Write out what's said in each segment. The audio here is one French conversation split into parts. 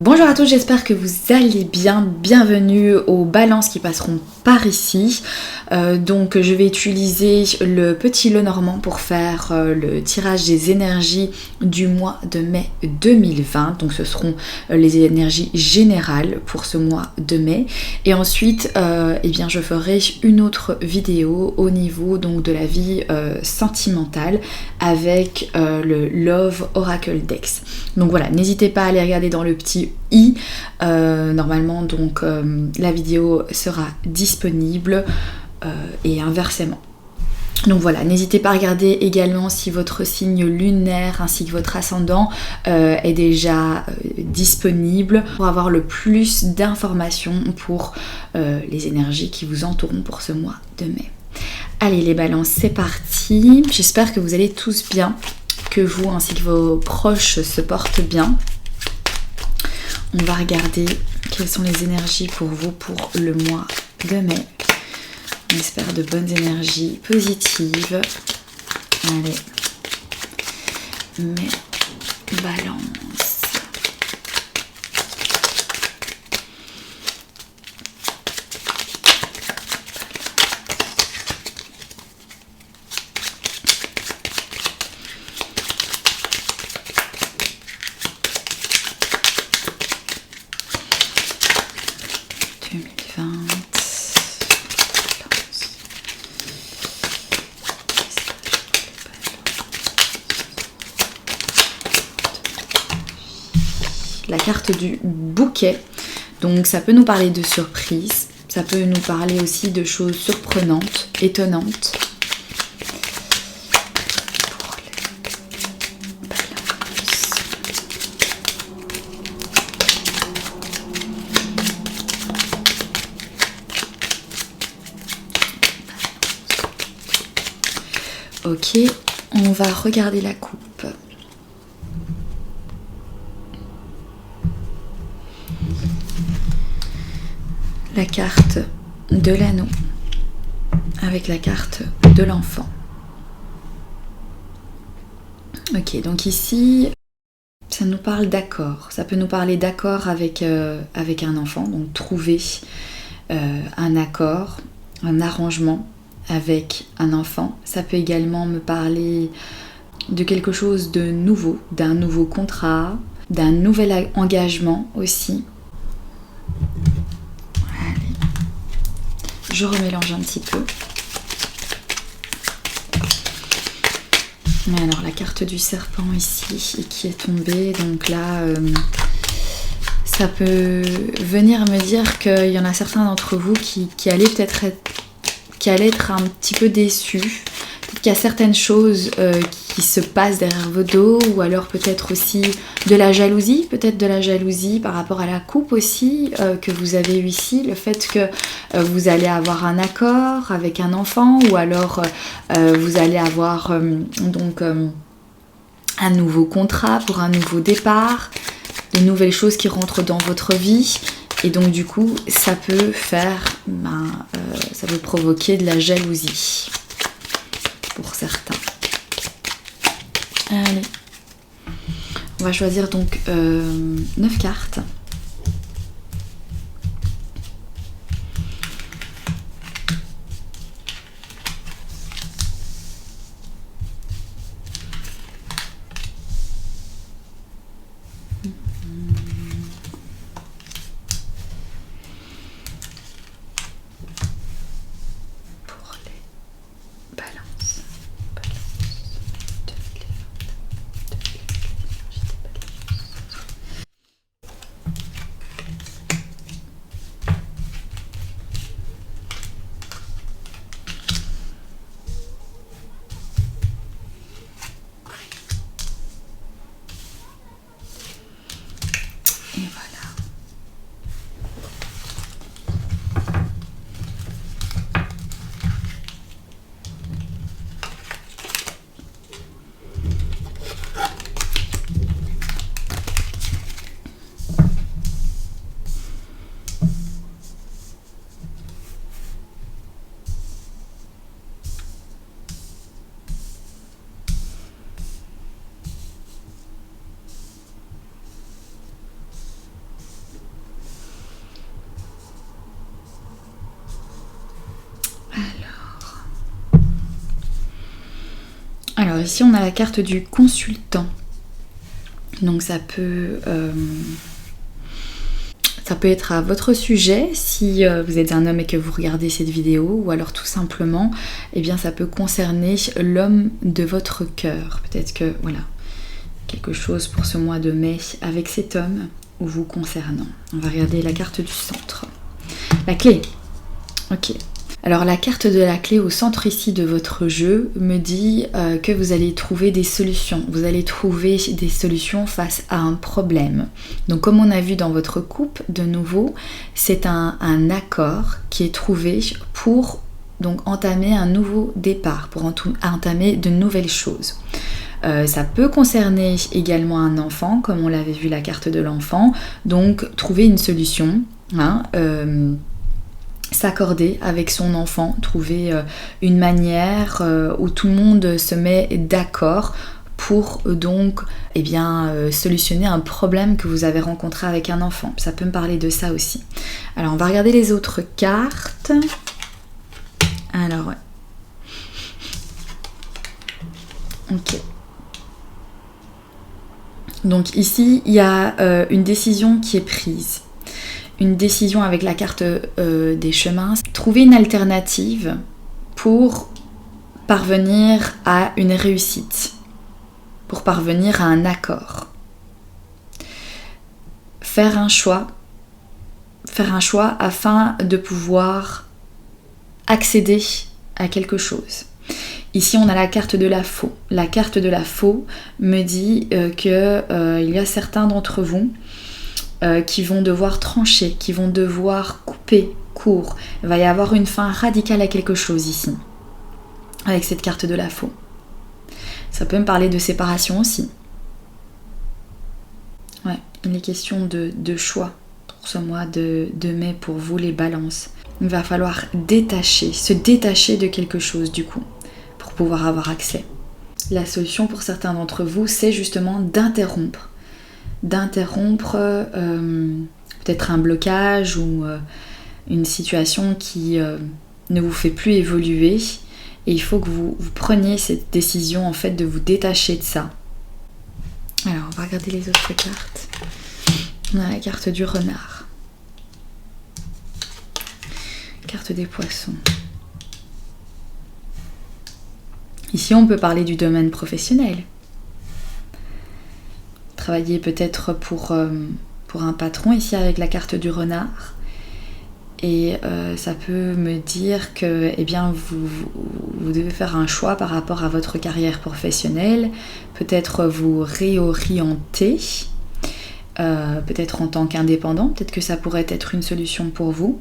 Bonjour à tous, j'espère que vous allez bien. Bienvenue aux balances qui passeront par ici. Donc je vais utiliser le petit Lenormand pour faire le tirage des énergies du mois de mai 2020. Donc ce seront les énergies générales pour ce mois de mai. Et ensuite eh bien, je ferai une autre vidéo au niveau donc, de la vie sentimentale avec le Love Oracle Dex. Donc voilà, n'hésitez pas à aller regarder dans le petit i. Normalement donc la vidéo sera disponible et inversement. Donc voilà, n'hésitez pas à regarder également si votre signe lunaire ainsi que votre ascendant est déjà disponible pour avoir le plus d'informations pour les énergies qui vous entourent pour ce mois de mai. Allez les balances, c'est parti. J'espère que vous allez tous bien, que vous ainsi que vos proches se portent bien. On va regarder quelles sont les énergies pour vous pour le mois de mai. On espère de bonnes énergies positives. Allez, mai, balance. La carte du bouquet, donc ça peut nous parler de surprises, ça peut nous parler aussi de choses surprenantes, étonnantes. Pour les balances. Ok, on va regarder la coupe. La carte de l'anneau avec la carte de l'enfant. Ok, donc ici, ça nous parle d'accord. Ça peut nous parler d'accord avec un enfant, donc trouver un accord, un arrangement avec un enfant. Ça peut également me parler de quelque chose de nouveau, d'un nouveau contrat, d'un nouvel engagement aussi. Je remélange un petit peu. Et alors la carte du serpent ici qui est tombée, donc là ça peut venir me dire qu'il y en a certains d'entre vous qui allaient peut-être être un petit peu déçus. Peut-être qu'il y a certaines choses qui se passent derrière vos dos, ou alors peut-être aussi de la jalousie, par rapport à la coupe aussi que vous avez eu ici, le fait que vous allez avoir un accord avec un enfant, ou alors vous allez avoir un nouveau contrat pour un nouveau départ, de nouvelles choses qui rentrent dans votre vie. Et donc du coup, ça peut ça peut provoquer de la jalousie pour certains. Allez, on va choisir donc 9 cartes. ici on a la carte du consultant. Donc ça peut être à votre sujet si vous êtes un homme et que vous regardez cette vidéo, ou alors tout simplement, eh bien ça peut concerner l'homme de votre cœur. Peut-être que voilà, quelque chose pour ce mois de mai avec cet homme ou vous concernant. On va regarder la carte du centre. La clé. Ok. Alors la carte de la clé au centre ici de votre jeu me dit que vous allez trouver des solutions. Vous allez trouver des solutions face à un problème. Donc comme on a vu dans votre couple, de nouveau, c'est un accord qui est trouvé pour donc entamer un nouveau départ, pour entamer de nouvelles choses. Ça peut concerner également un enfant, comme on l'avait vu la carte de l'enfant. Donc trouver une solution, s'accorder avec son enfant, trouver une manière où tout le monde se met d'accord pour donc solutionner un problème que vous avez rencontré avec un enfant. Ça peut me parler de ça aussi. Alors on va regarder les autres cartes. Alors ouais. Ok. Donc ici il y a une décision qui est prise. Une décision avec la carte des chemins. Trouver une alternative pour parvenir à une réussite, pour parvenir à un accord. Faire un choix afin de pouvoir accéder à quelque chose. Ici on a la carte de la faux. La carte de la faux me dit qu'il y a certains d'entre vous qui vont devoir trancher, qui vont devoir couper court. Il va y avoir une fin radicale à quelque chose ici, avec cette carte de la faux. Ça peut me parler de séparation aussi. Ouais, il est question de choix pour ce mois de mai pour vous les balances. Il va falloir se détacher de quelque chose du coup, pour pouvoir avoir accès. La solution pour certains d'entre vous, c'est justement d'interrompre peut-être un blocage ou une situation qui ne vous fait plus évoluer, et il faut que vous preniez cette décision en fait de vous détacher de ça. Alors on va regarder les autres cartes. On a la carte du renard, carte des poissons. Ici on peut parler du domaine professionnel. Travailler peut-être pour un patron ici avec la carte du renard, et ça peut me dire que vous devez faire un choix par rapport à votre carrière professionnelle, peut-être vous réorienter, peut-être en tant qu'indépendant, peut-être que ça pourrait être une solution pour vous.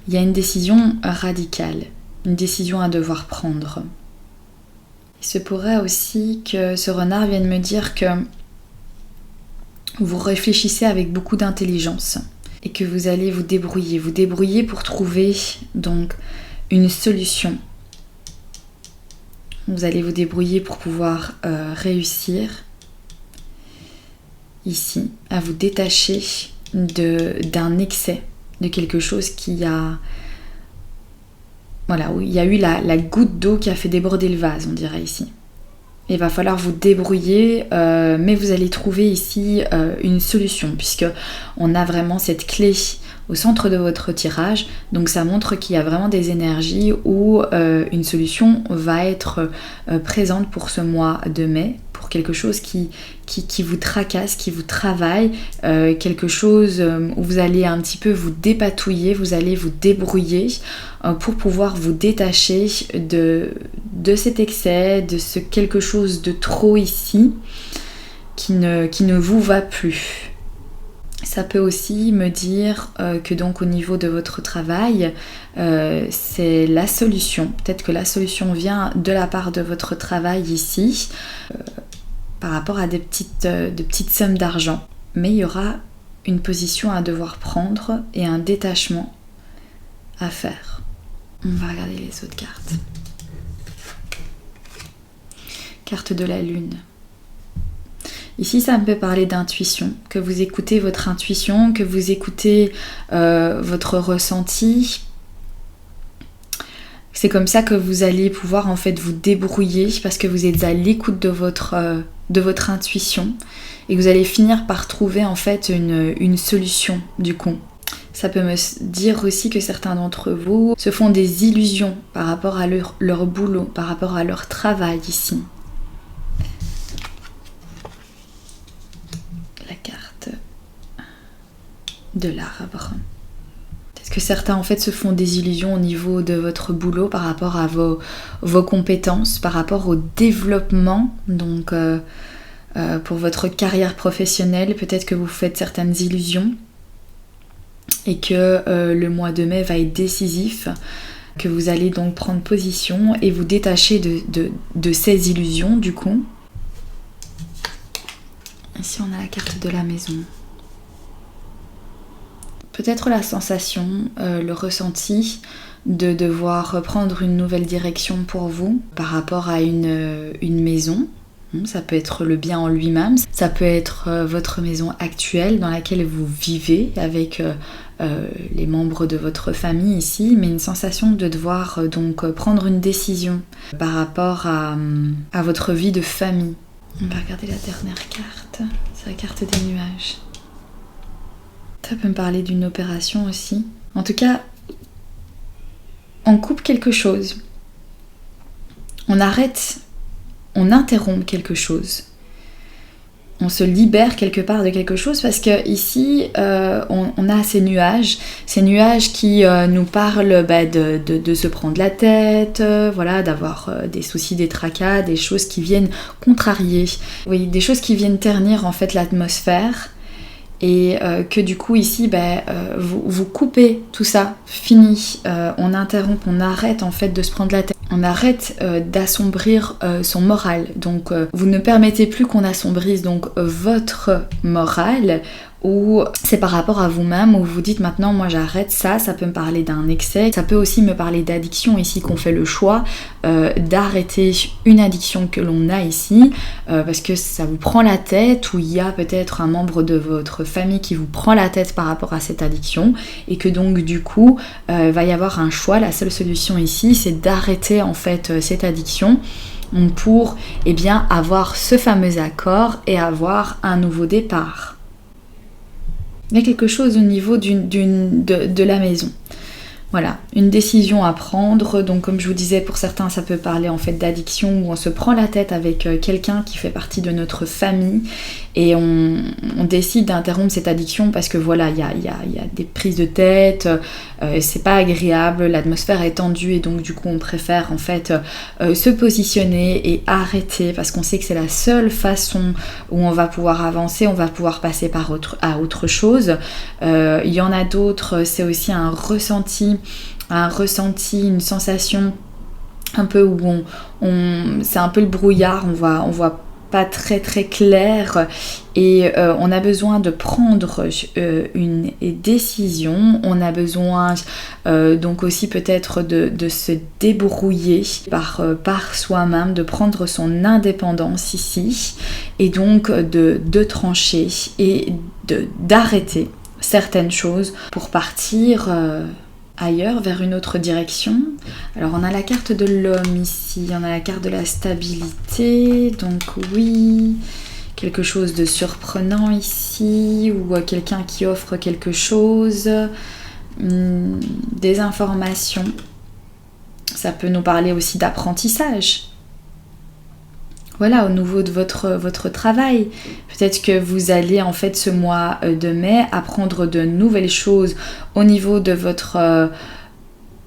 Il y a une décision radicale, une décision à devoir prendre. Il se pourrait aussi que ce renard vienne me dire que vous réfléchissez avec beaucoup d'intelligence et que vous allez vous débrouiller pour trouver donc une solution. Vous allez vous débrouiller pour pouvoir réussir ici, à vous détacher d'un excès, de quelque chose qui a... Voilà, où il y a eu la goutte d'eau qui a fait déborder le vase, on dirait ici. Il va falloir vous débrouiller, mais vous allez trouver ici une solution, puisque on a vraiment cette clé au centre de votre tirage. Donc ça montre qu'il y a vraiment des énergies où une solution va être présente pour ce mois de mai, pour quelque chose qui vous tracasse, qui vous travaille, quelque chose où vous allez un petit peu vous dépatouiller, vous allez vous débrouiller pour pouvoir vous détacher de cet excès, de ce quelque chose de trop ici qui ne vous va plus. Ça peut aussi me dire que donc au niveau de votre travail, c'est la solution. Peut-être que la solution vient de la part de votre travail ici, par rapport à de petites sommes d'argent. Mais il y aura une position à devoir prendre et un détachement à faire. On va regarder les autres cartes. Carte de la lune. Ici, ça me peut parler d'intuition, que vous écoutez votre intuition, que vous écoutez votre ressenti, C'est comme ça que vous allez pouvoir en fait vous débrouiller parce que vous êtes à l'écoute de votre intuition et que vous allez finir par trouver en fait une solution du coup. Ça peut me dire aussi que certains d'entre vous se font des illusions par rapport à leur boulot, par rapport à leur travail ici. La carte de l'arbre. Est-ce que certains en fait se font des illusions au niveau de votre boulot par rapport à vos compétences, par rapport au développement, donc pour votre carrière professionnelle, peut-être que vous faites certaines illusions et que le mois de mai va être décisif, que vous allez donc prendre position et vous détacher de ces illusions du coup. Ici on a la carte de la maison. Peut-être la sensation, le ressenti de devoir prendre une nouvelle direction pour vous par rapport à une maison. Ça peut être le bien en lui-même, ça peut être votre maison actuelle dans laquelle vous vivez avec les membres de votre famille ici, mais une sensation de devoir donc prendre une décision par rapport à votre vie de famille. On va regarder la dernière carte, c'est la carte des nuages. Ça peut me parler d'une opération aussi. En tout cas, on coupe quelque chose. On arrête, on interrompt quelque chose. On se libère quelque part de quelque chose parce que ici, on a ces nuages qui nous parlent de se prendre la tête, voilà, d'avoir des soucis, des tracas, des choses qui viennent contrarier. Oui, des choses qui viennent ternir en fait l'atmosphère. Et que du coup ici vous coupez tout ça, fini, on interrompt, on arrête en fait de se prendre la tête, on arrête d'assombrir son moral, donc vous ne permettez plus qu'on assombrisse donc votre morale, ou c'est par rapport à vous-même, où vous dites maintenant moi j'arrête ça peut me parler d'un excès, ça peut aussi me parler d'addiction ici, qu'on fait le choix d'arrêter une addiction que l'on a ici, parce que ça vous prend la tête, ou il y a peut-être un membre de votre famille qui vous prend la tête par rapport à cette addiction, et que donc du coup va y avoir un choix. La seule solution ici c'est d'arrêter en fait cette addiction pour avoir ce fameux accord et avoir un nouveau départ. Il y a quelque chose au niveau de la maison. Voilà, une décision à prendre. Donc comme je vous disais, pour certains ça peut parler en fait d'addiction, où on se prend la tête avec quelqu'un qui fait partie de notre famille et on décide d'interrompre cette addiction parce que voilà, il y a des prises de tête, c'est pas agréable, l'atmosphère est tendue et donc du coup on préfère en fait se positionner et arrêter parce qu'on sait que c'est la seule façon où on va pouvoir avancer, on va pouvoir passer à autre chose. Il y en a d'autres, c'est aussi un ressenti, une sensation un peu où c'est un peu le brouillard, on voit pas très très clair et on a besoin de prendre une décision, on a besoin donc aussi peut-être de se débrouiller par soi-même, de prendre son indépendance ici et donc de trancher et d'arrêter certaines choses pour partir ailleurs, vers une autre direction. Alors on a la carte de l'homme ici, on a la carte de la stabilité, donc oui, quelque chose de surprenant ici, ou quelqu'un qui offre quelque chose, des informations. Ça peut nous parler aussi d'apprentissage. Voilà, au niveau de votre travail. Peut-être que vous allez en fait ce mois de mai apprendre de nouvelles choses au niveau de votre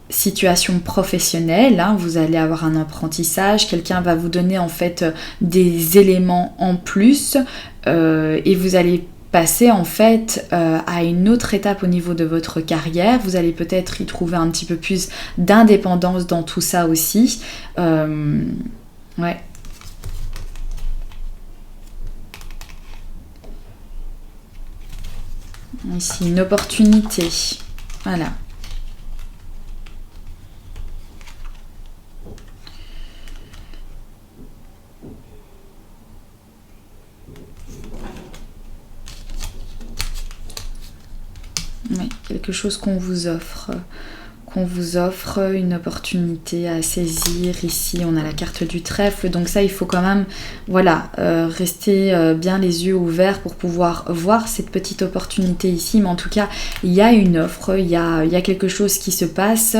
situation professionnelle. Vous allez avoir un apprentissage, quelqu'un va vous donner en fait des éléments en plus et vous allez passer en fait à une autre étape au niveau de votre carrière. Vous allez peut-être y trouver un petit peu plus d'indépendance dans tout ça aussi. Ouais. Ici, une opportunité. Voilà. Oui, quelque chose qu'on vous offre qu'on vous offre, une opportunité à saisir. Ici, on a la carte du trèfle, donc ça, il faut quand même, voilà, rester bien les yeux ouverts pour pouvoir voir cette petite opportunité ici. Mais en tout cas, il y a une offre, il y a quelque chose qui se passe.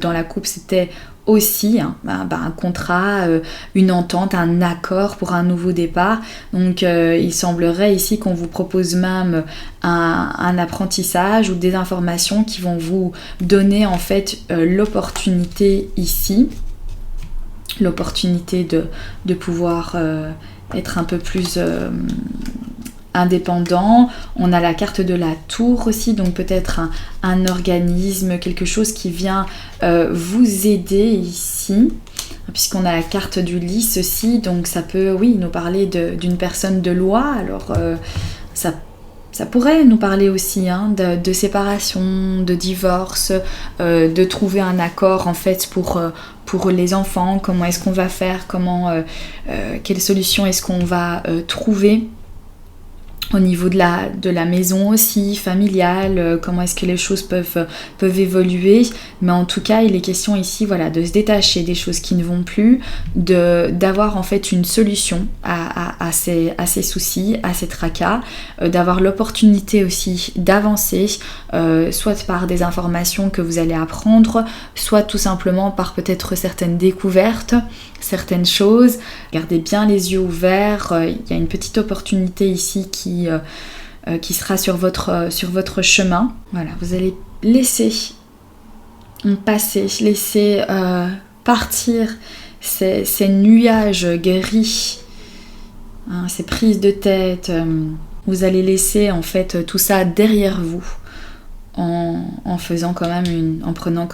Dans la coupe, c'était aussi un contrat, une entente, un accord pour un nouveau départ. Donc il semblerait ici qu'on vous propose même un apprentissage ou des informations qui vont vous donner en fait l'opportunité ici, l'opportunité de pouvoir être un peu plus indépendant. On a la carte de la tour aussi, donc peut-être un organisme, quelque chose qui vient vous aider ici, puisqu'on a la carte du lys aussi, donc ça peut, oui, nous parler d'une personne de loi. Alors ça pourrait nous parler aussi de séparation, de divorce, de trouver un accord en fait pour les enfants. Comment est-ce qu'on va faire, quelle solution est-ce qu'on va trouver au niveau de la maison aussi, familiale, comment est-ce que les choses peuvent évoluer. Mais en tout cas, il est question ici, voilà, de se détacher des choses qui ne vont plus, d'avoir en fait une solution à ces soucis, à ces tracas, d'avoir l'opportunité aussi d'avancer, soit par des informations que vous allez apprendre, soit tout simplement par peut-être certaines découvertes, certaines choses. Gardez bien les yeux ouverts, il y a une petite opportunité ici qui sera sur votre chemin. Voilà, vous allez laisser passer, laisser partir ces nuages gris, ces prises de tête. Vous allez laisser en fait tout ça derrière vous en prenant quand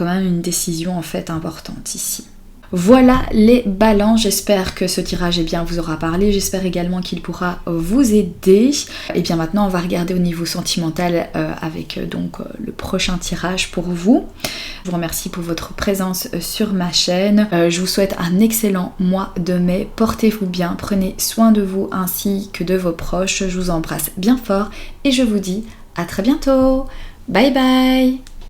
même une décision en fait importante ici. Voilà les balances, j'espère que ce tirage vous aura parlé, j'espère également qu'il pourra vous aider. Et bien maintenant on va regarder au niveau sentimental avec le prochain tirage pour vous. Je vous remercie pour votre présence sur ma chaîne, je vous souhaite un excellent mois de mai, portez-vous bien, prenez soin de vous ainsi que de vos proches, je vous embrasse bien fort et je vous dis à très bientôt, bye bye.